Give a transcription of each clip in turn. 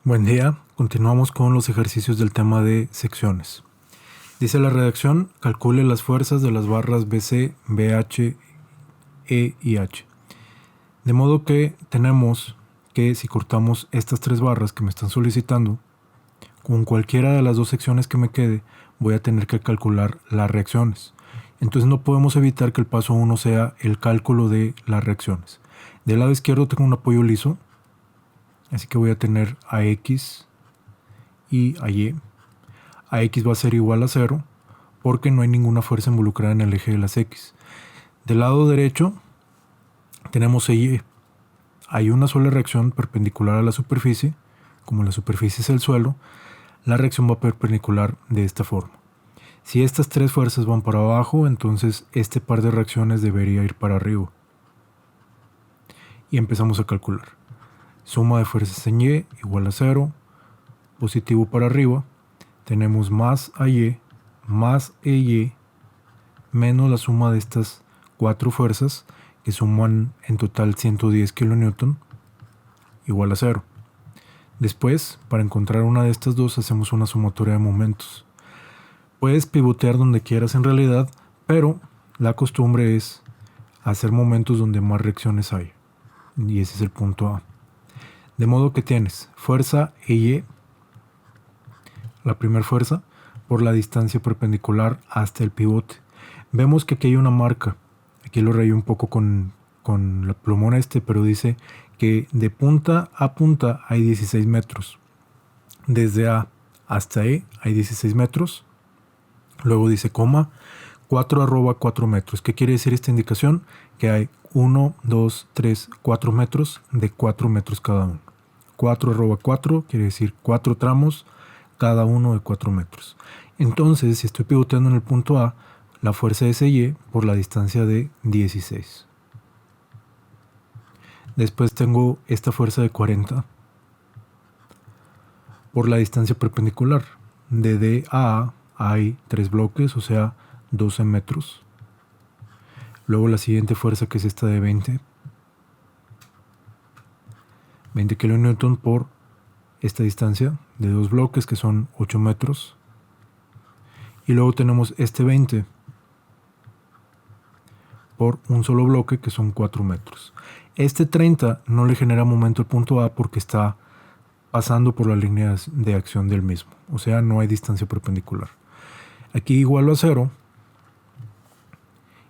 Buen día, continuamos con los ejercicios del tema de secciones. Dice la redacción, calcule las fuerzas de las barras BC, BH, E y H. De modo que tenemos que si cortamos estas tres barras que me están solicitando, con cualquiera de las dos secciones que me quede, voy a tener que calcular las reacciones. Entonces no podemos evitar que el paso 1 sea el cálculo de las reacciones. Del lado izquierdo tengo un apoyo liso, así que voy a tener a X y a Y. A X va a ser igual a 0 porque no hay ninguna fuerza involucrada en el eje de las X. Del lado derecho tenemos Y. Hay una sola reacción perpendicular a la superficie. Como la superficie es el suelo, la reacción va perpendicular de esta forma. Si estas tres fuerzas van para abajo, entonces este par de reacciones debería ir para arriba. Y empezamos a calcular. Suma de fuerzas en Y igual a 0, positivo para arriba. Tenemos más AY más EY menos la suma de estas cuatro fuerzas que suman en total 110 kN igual a 0. Después, para encontrar una de estas dos, hacemos una sumatoria de momentos. Puedes pivotear donde quieras en realidad, pero la costumbre es hacer momentos donde más reacciones hay. Y ese es el punto A. De modo que tienes fuerza EY, la primera fuerza, por la distancia perpendicular hasta el pivote. Vemos que aquí hay una marca. Aquí lo rayé un poco con la plumón pero dice que de punta a punta hay 16 metros. Desde A hasta E hay 16 metros. Luego dice coma, 4 metros. ¿Qué quiere decir esta indicación? Que hay 1, 2, 3, 4 metros de 4 metros cada uno. 4 quiere decir 4 tramos, cada uno de 4 metros. Entonces, si estoy pivoteando en el punto A, la fuerza es Y por la distancia de 16. Después tengo esta fuerza de 40 por la distancia perpendicular. De D a A hay 3 bloques, o sea, 12 metros. Luego la siguiente fuerza, que es esta de 20 kN por esta distancia de 2 bloques, que son 8 metros. Y luego tenemos este 20 por un solo bloque, que son 4 metros. Este 30 no le genera momento al punto A porque está pasando por las líneas de acción del mismo. O sea, no hay distancia perpendicular. Aquí igualo a 0.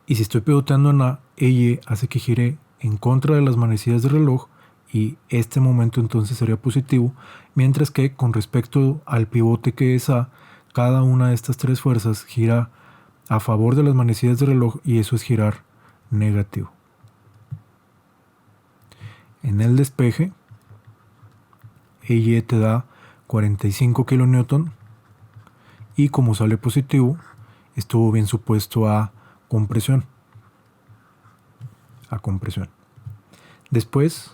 Y si estoy pivoteando en A, Y hace que gire en contra de las manecillas del reloj y este momento entonces sería positivo, mientras que con respecto al pivote que es A, cada una de estas tres fuerzas gira a favor de las manecillas del reloj y eso es girar negativo. En el despeje, Y te da 45 kN y como sale positivo, estuvo bien supuesto a compresión. Después,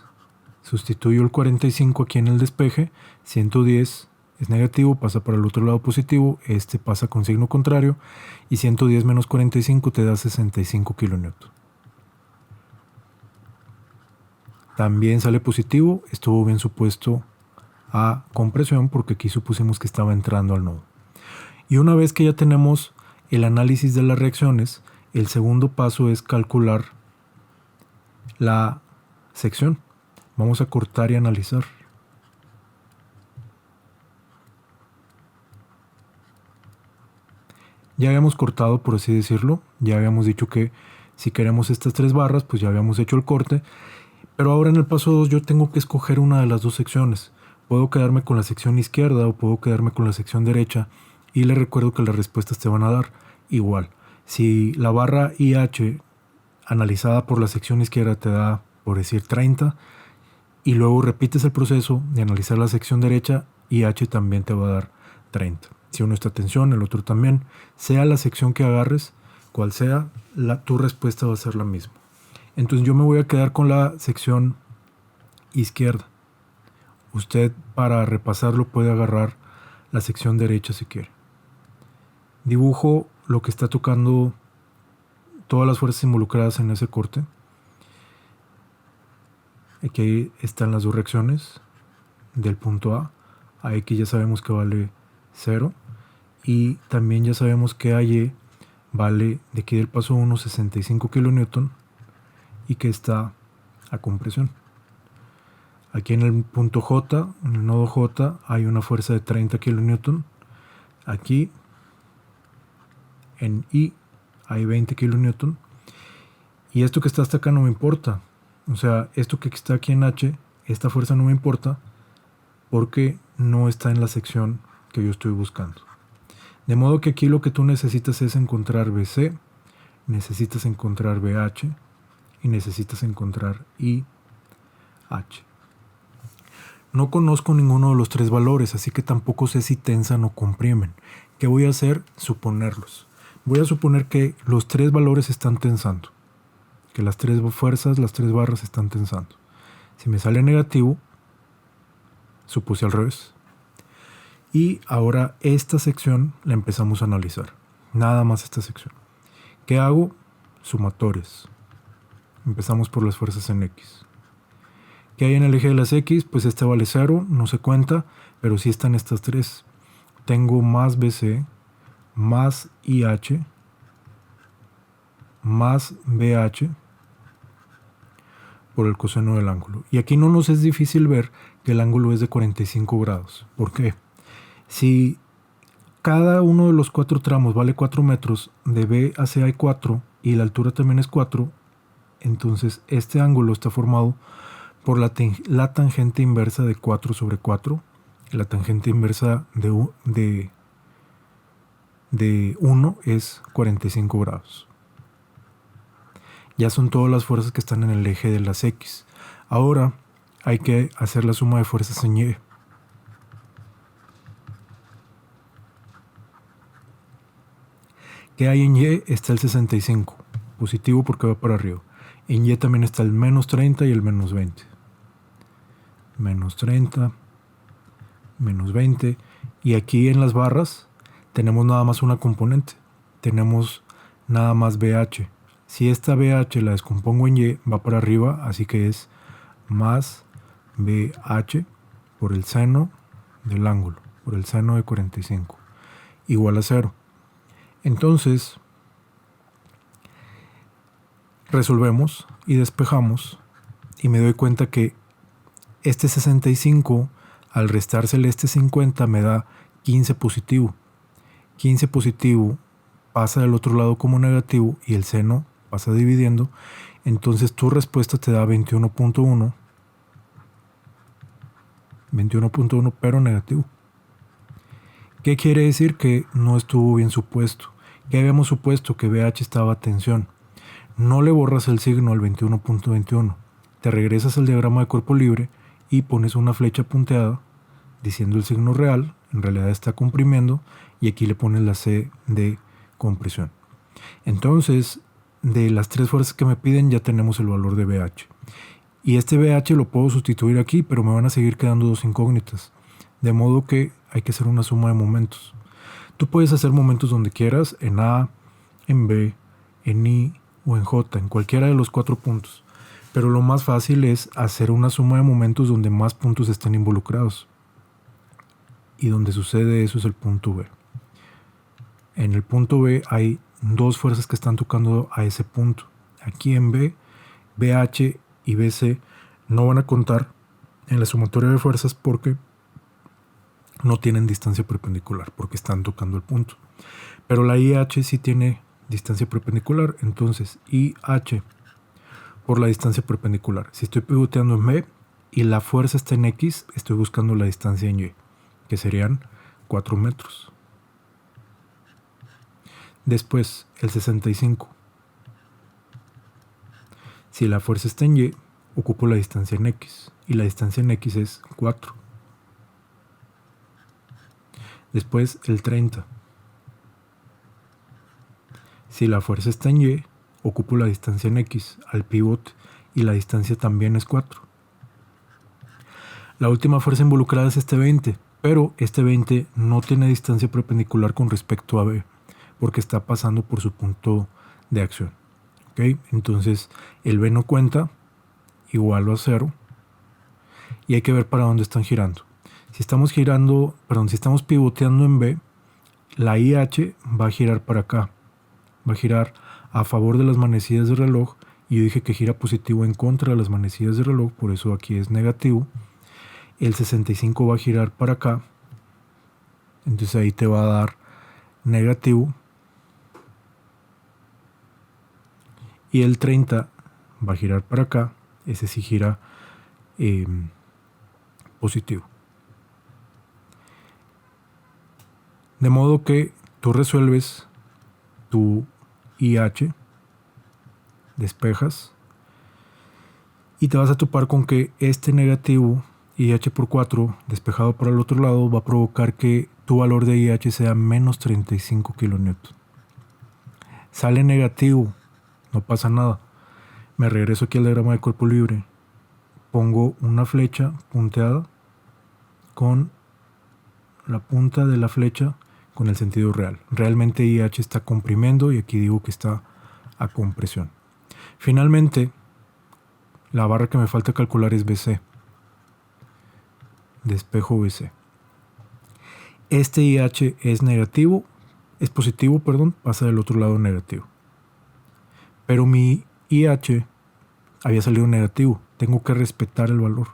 sustituyo el 45 aquí en el despeje, 110 es negativo, pasa para el otro lado positivo, este pasa con signo contrario y 110 menos 45 te da 65 kN. También sale positivo, estuvo bien supuesto a compresión porque aquí supusimos que estaba entrando al nodo. Y una vez que ya tenemos el análisis de las reacciones, el segundo paso es calcular la sección. Vamos a cortar y analizar. Ya habíamos cortado, por así decirlo. Ya habíamos dicho que si queremos estas tres barras, pues ya habíamos hecho el corte. Pero ahora en el paso 2 yo tengo que escoger una de las dos secciones. Puedo quedarme con la sección izquierda o puedo quedarme con la sección derecha. Y les recuerdo que las respuestas te van a dar igual. Si la barra IH analizada por la sección izquierda te da, por decir, 30, y luego repites el proceso de analizar la sección derecha, IH también te va a dar 30. Si uno está tensión, el otro también. Sea la sección que agarres, cual sea, tu respuesta va a ser la misma. Entonces yo me voy a quedar con la sección izquierda. Usted, para repasarlo, puede agarrar la sección derecha si quiere. Dibujo lo que está tocando todas las fuerzas involucradas en ese corte. Aquí están las dos reacciones del punto A. A X ya sabemos que vale 0. Y también ya sabemos que a Y vale de aquí del paso 1 65 kN y que está a compresión. Aquí en el punto J, en el nodo J, hay una fuerza de 30 kN. Aquí en I hay 20 kN. Y esto que está hasta acá no me importa. O sea, esto que está aquí en H, esta fuerza no me importa porque no está en la sección que yo estoy buscando. De modo que aquí lo que tú necesitas es encontrar BC, necesitas encontrar BH y necesitas encontrar IH. No conozco ninguno de los tres valores, así que tampoco sé si tensan o comprimen. ¿Qué voy a hacer? Suponerlos. Voy a suponer que los tres valores están tensando, que las tres fuerzas, las tres barras están tensando. Si me sale negativo, supuse al revés. Y ahora esta sección la empezamos a analizar. Nada más esta sección. ¿Qué hago? Sumatorias. Empezamos por las fuerzas en X. ¿Qué hay en el eje de las X? Pues este vale 0, no se cuenta, pero sí están estas tres. Tengo más BC, más IH, más BH por el coseno del ángulo. Y aquí no nos es difícil ver que el ángulo es de 45 grados. ¿Por qué? Si cada uno de los 4 tramos vale 4 metros, de B hacia A hay 4 y la altura también es 4, entonces este ángulo está formado por la tangente inversa de 4 sobre 4. La tangente inversa de 1 es 45 grados. Ya son todas las fuerzas que están en el eje de las X. Ahora hay que hacer la suma de fuerzas en Y. ¿Qué hay en Y? Está el 65, positivo porque va para arriba. En Y también está el menos 30 y el menos 20. Menos 30, menos 20. Y aquí en las barras tenemos nada más una componente. Tenemos nada más BH. Si esta BH la descompongo en Y, va para arriba, así que es más BH por el seno del ángulo, por el seno de 45, igual a 0. Entonces, resolvemos y despejamos y me doy cuenta que este 65 al restársele este 50 me da 15 positivo. 15 positivo pasa del otro lado como negativo y el seno pasa dividiendo. Entonces tu respuesta te da 21.1. 21.1 pero negativo. ¿Qué quiere decir? Que no estuvo bien supuesto. ¿Qué habíamos supuesto? Que BH estaba a tensión. No le borras el signo al 21.21. Te regresas al diagrama de cuerpo libre y pones una flecha punteada diciendo el signo real. En realidad está comprimiendo y aquí le pones la C de compresión. Entonces, de las tres fuerzas que me piden ya tenemos el valor de BH. Y este BH lo puedo sustituir aquí, pero me van a seguir quedando dos incógnitas. De modo que hay que hacer una suma de momentos. Tú puedes hacer momentos donde quieras, en A, en B, en I o en J, en cualquiera de los 4 puntos. Pero lo más fácil es hacer una suma de momentos donde más puntos estén involucrados. Y donde sucede eso es el punto B. En el punto B hay dos fuerzas que están tocando a ese punto. Aquí en B, BH y BC no van a contar en la sumatoria de fuerzas porque no tienen distancia perpendicular, porque están tocando el punto. Pero la IH sí tiene distancia perpendicular, entonces IH por la distancia perpendicular. Si estoy pivoteando en B y la fuerza está en X, estoy buscando la distancia en Y, que serían 4 metros. Después, el 65. Si la fuerza está en Y, ocupo la distancia en X, y la distancia en X es 4. Después, el 30. Si la fuerza está en Y, ocupo la distancia en X al pivote, y la distancia también es 4. La última fuerza involucrada es este 20, pero este 20 no tiene distancia perpendicular con respecto a B, porque está pasando por su punto de acción. ¿Okay? Entonces el B no cuenta, igual a 0, y hay que ver para dónde están girando. Si estamos pivoteando en B, la IH va a girar para acá. Va a girar a favor de las manecillas del reloj. Y yo dije que gira positivo en contra de las manecillas del reloj, por eso aquí es negativo. El 65 va a girar para acá. Entonces ahí te va a dar negativo. Y el 30 va a girar para acá. Ese sí gira positivo. De modo que tú resuelves tu IH, despejas, y te vas a topar con que este negativo IH por 4 despejado para el otro lado va a provocar que tu valor de IH sea menos 35 kN. Sale negativo, no pasa nada. Me regreso aquí al diagrama de cuerpo libre. Pongo una flecha punteada con la punta de la flecha con el sentido real. Realmente IH está comprimiendo y aquí digo que está a compresión. Finalmente, la barra que me falta calcular es BC. Despejo BC. Este IH es positivo, pasa del otro lado negativo. Pero mi IH había salido negativo. Tengo que respetar el valor.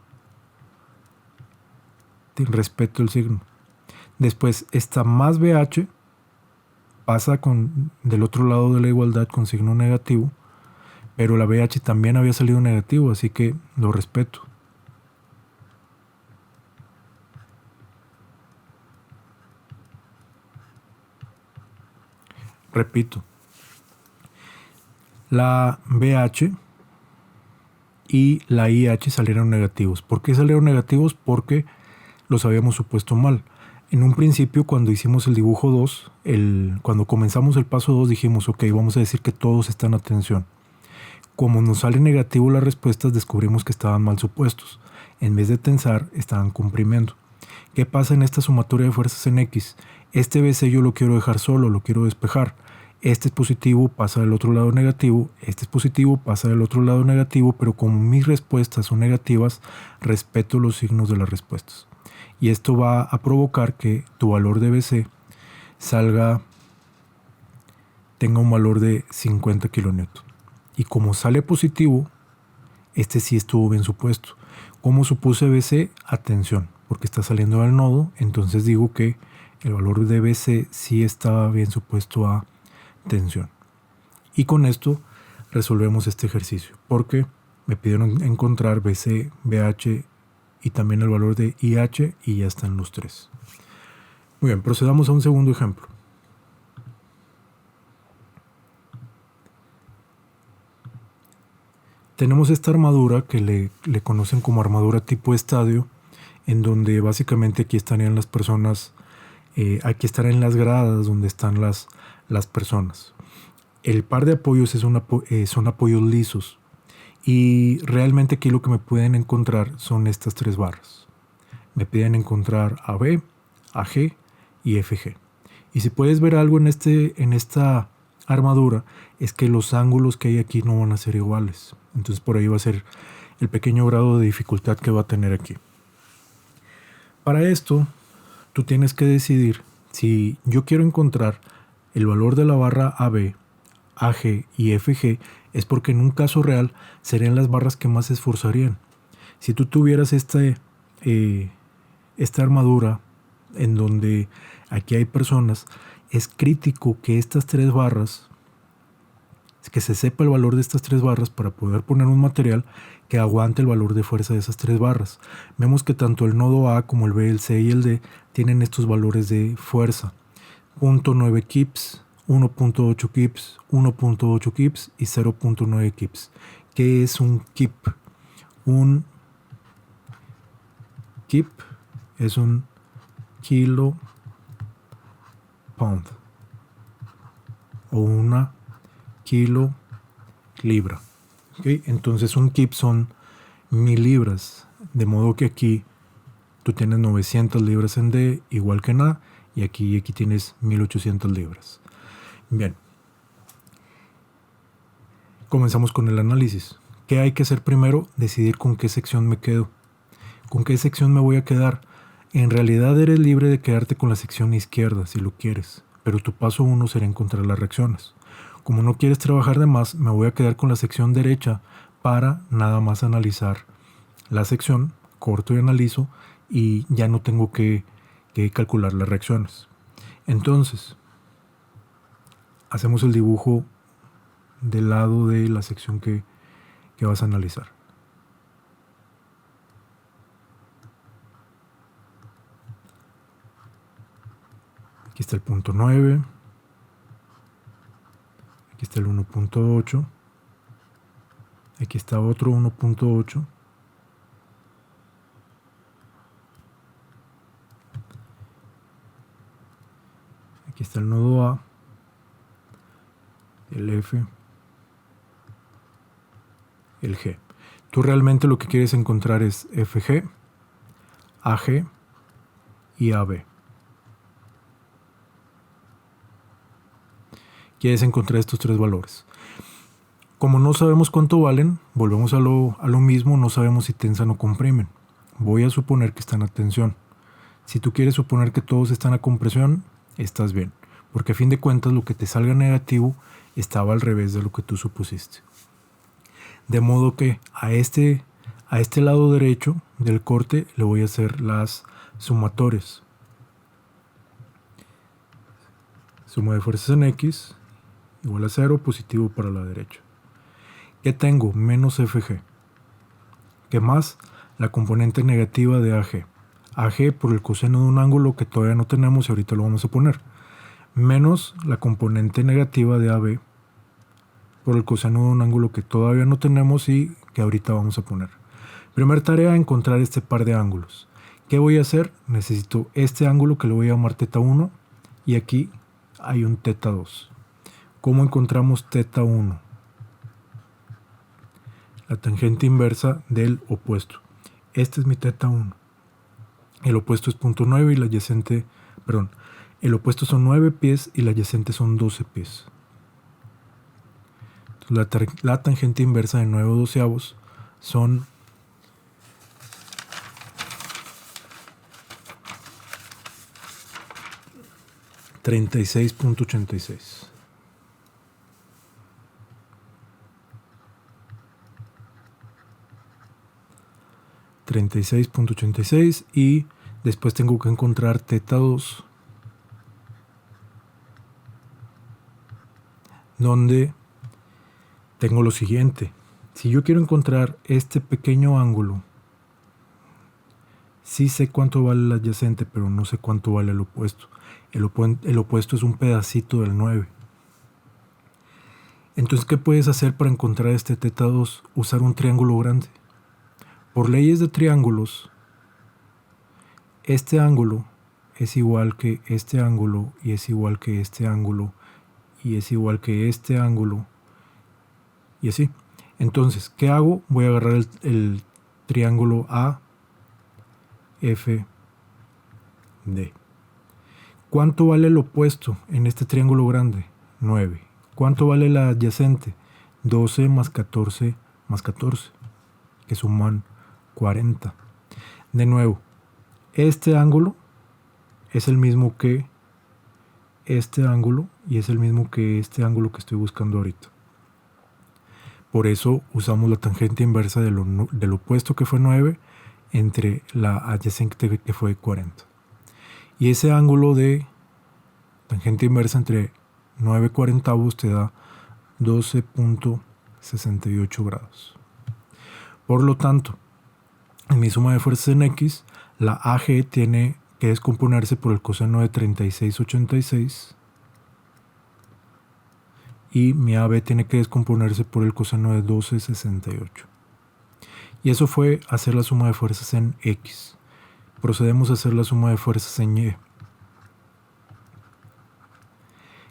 Respeto el signo. Después esta más BH pasa del otro lado de la igualdad con signo negativo, pero la BH también había salido negativo, así que lo respeto. Repito, la BH y la IH salieron negativos. ¿Por qué salieron negativos? Porque los habíamos supuesto mal. En un principio, cuando hicimos el dibujo 2, cuando comenzamos el paso 2, dijimos, ok, vamos a decir que todos están a tensión. Como nos sale negativo las respuestas, descubrimos que estaban mal supuestos. En vez de tensar, estaban comprimiendo. ¿Qué pasa en esta sumatoria de fuerzas en X? Este BC yo lo quiero dejar solo, lo quiero despejar. Este es positivo, pasa del otro lado negativo. Este es positivo, pasa del otro lado negativo. Pero como mis respuestas son negativas, respeto los signos de las respuestas. Y esto va a provocar que tu valor de BC tenga un valor de 50 kN. Y como sale positivo, este sí estuvo bien supuesto. ¿Cómo supuse BC? Atención, porque está saliendo del nodo, entonces digo que el valor de BC sí estaba bien supuesto a tensión. Y con esto resolvemos este ejercicio, porque me pidieron encontrar BC, BH y también el valor de IH y ya están los tres. Muy bien, procedamos a un segundo ejemplo. Tenemos esta armadura que le conocen como armadura tipo estadio, en donde básicamente aquí estarían las personas, aquí estarán las gradas donde están las personas. El par de apoyos son apoyos lisos y realmente aquí lo que me pueden encontrar son estas tres barras. Me piden encontrar AB, AG y FG. Y si puedes ver algo en esta armadura es que los ángulos que hay aquí no van a ser iguales. Entonces por ahí va a ser el pequeño grado de dificultad que va a tener aquí. Para esto, tú tienes que decidir si yo quiero encontrar el valor de la barra AB, AG y FG, es porque en un caso real serían las barras que más se esforzarían. Si tú tuvieras esta armadura en donde aquí hay personas, es crítico que estas tres barras, que se sepa el valor de estas tres barras para poder poner un material que aguante el valor de fuerza de esas tres barras. Vemos que tanto el nodo A como el B, el C y el D tienen estos valores de fuerza. 0.9 kips, 1.8 kips, 1.8 kips y 0.9 kips. ¿Qué es un kip? Un kip es un kilo pound o una kilo libra. ¿Okay? Entonces un kip son 1000 libras, de modo que aquí tú tienes 900 libras en D igual que en A y aquí tienes 1800 libras. Bien, comenzamos con el análisis. ¿Qué hay que hacer primero? Decidir con qué sección me quedo. ¿Con qué sección me voy a quedar? En realidad eres libre de quedarte con la sección izquierda si lo quieres, pero tu paso 1 será encontrar las reacciones. Como no quieres trabajar de más, me voy a quedar con la sección derecha para nada más analizar la sección, corto y analizo, y ya no tengo que calcular las reacciones. Entonces, hacemos el dibujo del lado de la sección que vas a analizar. Aquí está el punto 9. Aquí está el 1.8. Aquí está otro 1.8. Aquí está el nodo A, el F, el G. Tú realmente lo que quieres encontrar es FG, AG y AB. Quieres encontrar estos tres valores. Como no sabemos cuánto valen, volvemos a lo mismo, no sabemos si tensan o comprimen. Voy a suponer que están a tensión. Si tú quieres suponer que todos están a compresión, estás bien, porque a fin de cuentas lo que te salga negativo estaba al revés de lo que tú supusiste. De modo que a este lado derecho del corte le voy a hacer las sumatorias. Suma de fuerzas en X igual a 0, positivo para la derecha. ¿Qué tengo? Menos FG. ¿Qué más? La componente negativa de AG. AG por el coseno de un ángulo que todavía no tenemos y ahorita lo vamos a poner. Menos la componente negativa de AB por el coseno de un ángulo que todavía no tenemos y que ahorita vamos a poner. Primera tarea, encontrar este par de ángulos. ¿Qué voy a hacer? Necesito este ángulo que le voy a llamar θ1 y aquí hay un θ2. ¿Cómo encontramos θ1? La tangente inversa del opuesto. Este es mi θ1. El opuesto es 0.9 y la adyacente, el opuesto son 9 pies y la adyacente son 12 pies. Entonces, la tangente inversa de 9/12 son 36.86. Y después tengo que encontrar θ2, donde tengo lo siguiente. Si yo quiero encontrar este pequeño ángulo, sí sé cuánto vale el adyacente, pero no sé cuánto vale el opuesto. El opuesto es un pedacito del 9. Entonces, ¿qué puedes hacer para encontrar este θ2? Usar un triángulo grande. Por leyes de triángulos, este ángulo es igual que este ángulo y es igual que este ángulo y es igual que este ángulo y así. Entonces, ¿qué hago? Voy a agarrar el triángulo AFD. ¿Cuánto vale el opuesto en este triángulo grande? 9. ¿Cuánto vale la adyacente? 12 más 14 más 14, que suman 40. De nuevo, este ángulo es el mismo que este ángulo y es el mismo que este ángulo que estoy buscando ahorita. Por eso usamos la tangente inversa del opuesto, que fue 9, entre la adyacente, que fue 40. Y ese ángulo de tangente inversa entre 9/40 te da 12.68 grados. Por lo tanto, en mi suma de fuerzas en X, la AG tiene que descomponerse por el coseno de 36,86 y mi AB tiene que descomponerse por el coseno de 12,68. Y eso fue hacer la suma de fuerzas en X. Procedemos a hacer la suma de fuerzas en Y.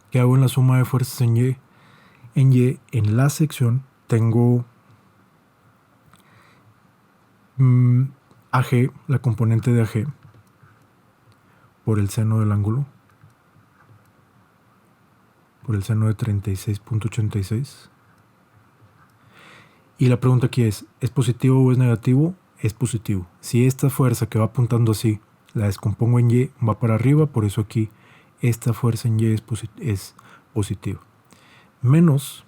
¿Qué hago en la suma de fuerzas en Y? En Y, en la sección, tengo AG, la componente de AG, por el seno del ángulo, por el seno de 36.86. Y la pregunta aquí ¿es positivo o es negativo? Es positivo. Si esta fuerza que va apuntando así la descompongo en Y, va para arriba, por eso aquí esta fuerza en Y es positiva. Menos,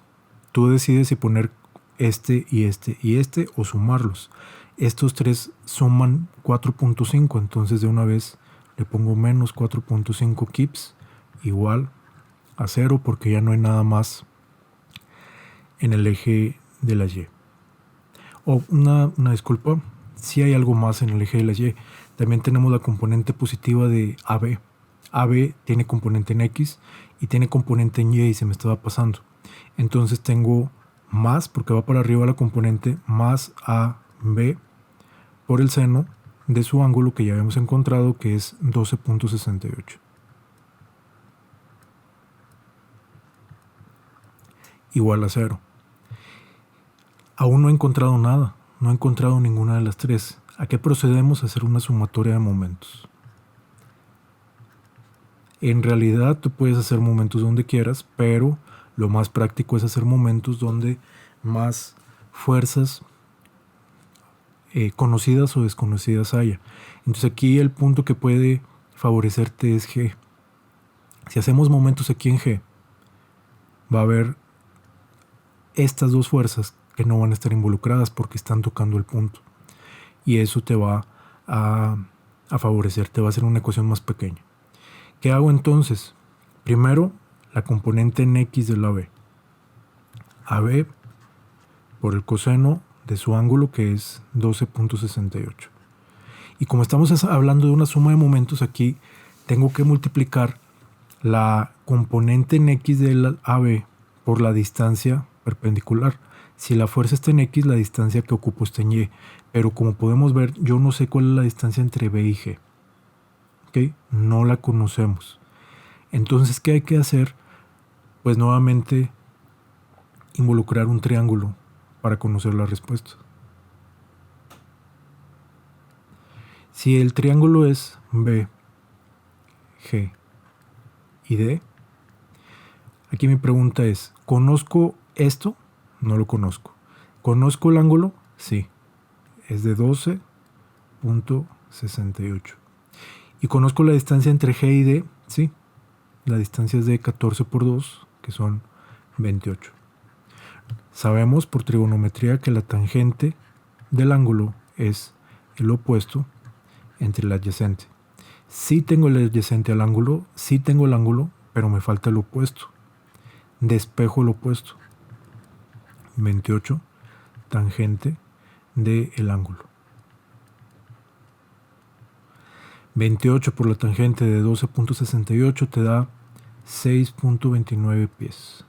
tú decides si poner este y este o sumarlos. Estos tres suman 4.5, entonces de una vez le pongo menos 4.5 kips igual a 0 porque ya no hay nada más en el eje de la Y. Una disculpa, si hay algo más en el eje de la Y. También tenemos la componente positiva de AB. AB tiene componente en X y tiene componente en Y se me estaba pasando. Entonces tengo más, porque va para arriba la componente, más AB por el seno de su ángulo que ya habíamos encontrado, que es 12.68. Igual a 0. Aún no he encontrado nada, no he encontrado ninguna de las tres. ¿A qué procedemos? A hacer una sumatoria de momentos. En realidad tú puedes hacer momentos donde quieras, pero lo más práctico es hacer momentos donde más fuerzas conocidas o desconocidas haya. Entonces aquí el punto que puede favorecerte es G. Si hacemos momentos aquí en G, va a haber estas dos fuerzas que no van a estar involucradas porque están tocando el punto. Y eso te va a favorecer, te va a hacer una ecuación más pequeña. ¿Qué hago entonces? Primero, la componente en X de la AB. AB por el coseno de su ángulo, que es 12.68. Y como estamos hablando de una suma de momentos, aquí tengo que multiplicar la componente en X de la AB por la distancia perpendicular. Si la fuerza está en X, la distancia que ocupo está en Y. Pero como podemos ver, yo no sé cuál es la distancia entre B y G. ¿Okay? No la conocemos. Entonces, ¿qué hay que hacer? Pues nuevamente involucrar un triángulo para conocer la respuesta. Si el triángulo es B, G y D, aquí mi pregunta es, ¿conozco esto? No lo conozco. ¿Conozco el ángulo? Sí. Es de 12.68. ¿Y conozco la distancia entre G y D? Sí. La distancia es de 14 por 2, que son 28. Sabemos por trigonometría que la tangente del ángulo es el opuesto entre el adyacente. Sí tengo el adyacente al ángulo, sí tengo el ángulo, pero me falta el opuesto. Despejo el opuesto. 28 tangente del ángulo. 28 por la tangente de 12.68 te da 6.29 pies.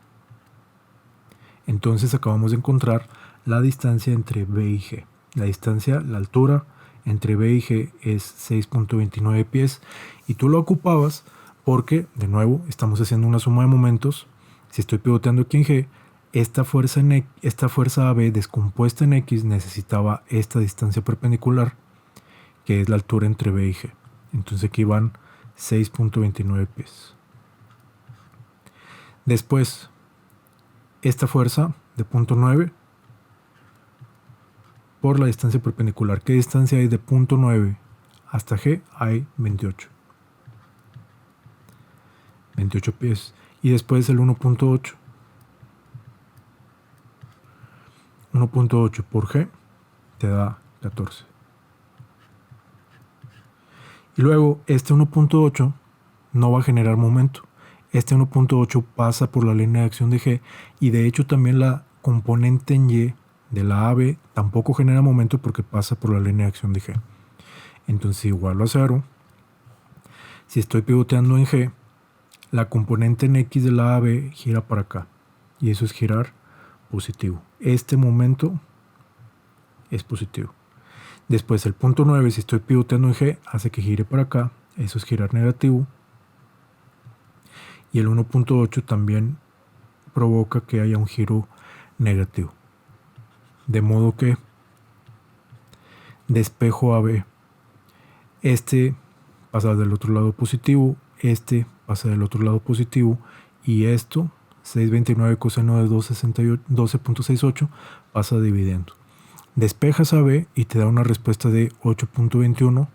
Entonces acabamos de encontrar la distancia entre B y G. La distancia, la altura entre B y G es 6.29 pies y tú lo ocupabas porque, de nuevo, estamos haciendo una suma de momentos. Si estoy pivoteando aquí en G, esta fuerza AB descompuesta en X necesitaba esta distancia perpendicular, que es la altura entre B y G. Entonces aquí van 6.29 pies. Después, esta fuerza de punto 9 por la distancia perpendicular. ¿Qué distancia hay de punto 9 hasta G? Hay 28. 28 pies. Y después el 1.8. 1.8 por G te da 14. Y luego este 1.8 no va a generar momento. Este 1.8 pasa por la línea de acción de G y de hecho también la componente en Y de la AB tampoco genera momento porque pasa por la línea de acción de G. Entonces igualo a 0. Si estoy pivoteando en G, la componente en X de la AB gira para acá y eso es girar positivo. Este momento es positivo. Después el punto 9, si estoy pivoteando en G, hace que gire para acá, eso es girar negativo. Y el 1.8 también provoca que haya un giro negativo. De modo que despejo AB. Este pasa del otro lado positivo, este pasa del otro lado positivo y esto, 629 coseno de 12.68, pasa dividiendo. Despejas AB y te da una respuesta de 8.21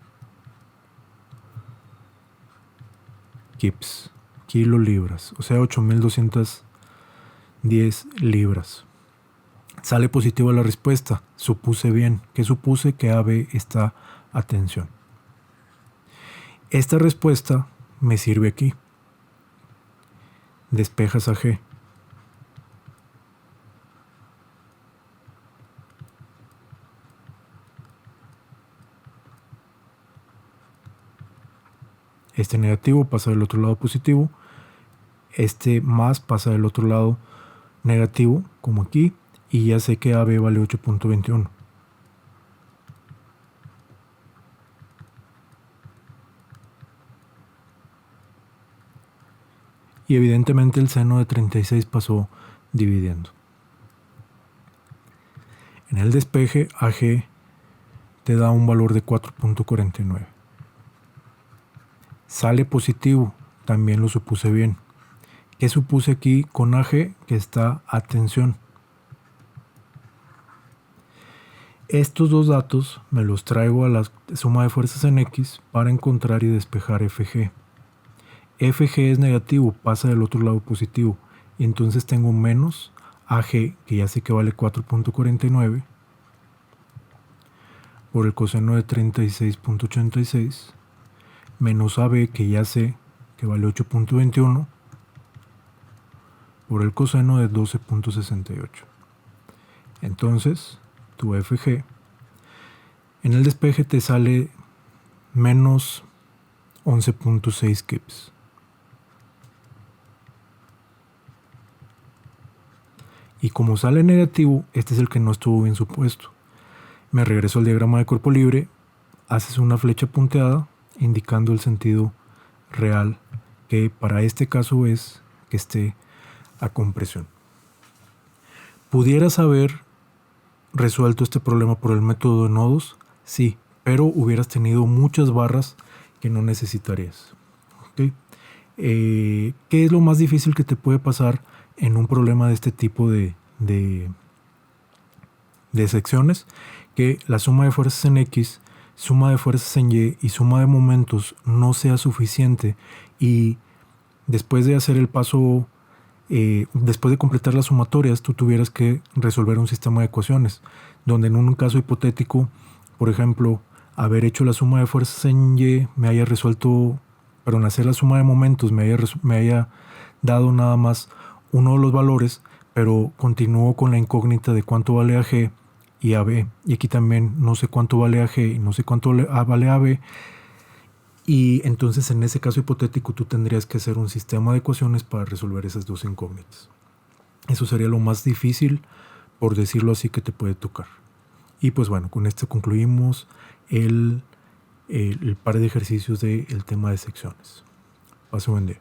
kips, kilolibras, o sea 8,210 libras. Sale positiva la respuesta, supuse bien. ¿Qué supuse? Que AB está a tensión. Esta respuesta me sirve aquí. Despejas a G. Este negativo pasa del otro lado positivo. Este más pasa del otro lado negativo, como aquí. Y ya sé que AB vale 8.21. Y evidentemente el seno de 36 pasó dividiendo. En el despeje, AG te da un valor de 4.49. Sale positivo, también lo supuse bien. ¿Qué supuse aquí con AG? Que está a tensión. Estos dos datos me los traigo a la suma de fuerzas en X para encontrar y despejar FG. FG es negativo, pasa del otro lado positivo. Y entonces tengo menos AG, que ya sé que vale 4.49, por el coseno de 36.86, menos AB, que ya sé que vale 8.21, por el coseno de 12.68. Entonces, tu FG en el despeje te sale menos 11.6 kips. Y como sale negativo, este es el que no estuvo bien supuesto. Me regreso al diagrama de cuerpo libre, haces una flecha punteada indicando el sentido real, que para este caso es que esté a compresión. ¿Pudieras haber resuelto este problema por el método de nodos? Sí, pero hubieras tenido muchas barras que no necesitarías. ¿Okay? ¿Qué es lo más difícil que te puede pasar en un problema de este tipo de secciones? Que la suma de fuerzas en X, suma de fuerzas en Y y suma de momentos no sea suficiente, y después de hacer el paso, después de completar las sumatorias, tú tuvieras que resolver un sistema de ecuaciones, donde en un caso hipotético, por ejemplo, haber hecho la suma de fuerzas en Y me haya resuelto, pero en hacer la suma de momentos me haya dado nada más uno de los valores, pero continúo con la incógnita de cuánto vale AG y AB, y aquí también no sé cuánto vale AG y no sé cuánto vale AB, y entonces en ese caso hipotético tú tendrías que hacer un sistema de ecuaciones para resolver esas dos incógnitas. Eso sería lo más difícil, por decirlo así, que te puede tocar. Y pues bueno, con esto concluimos el par de ejercicios del tema de secciones. Pase buen día.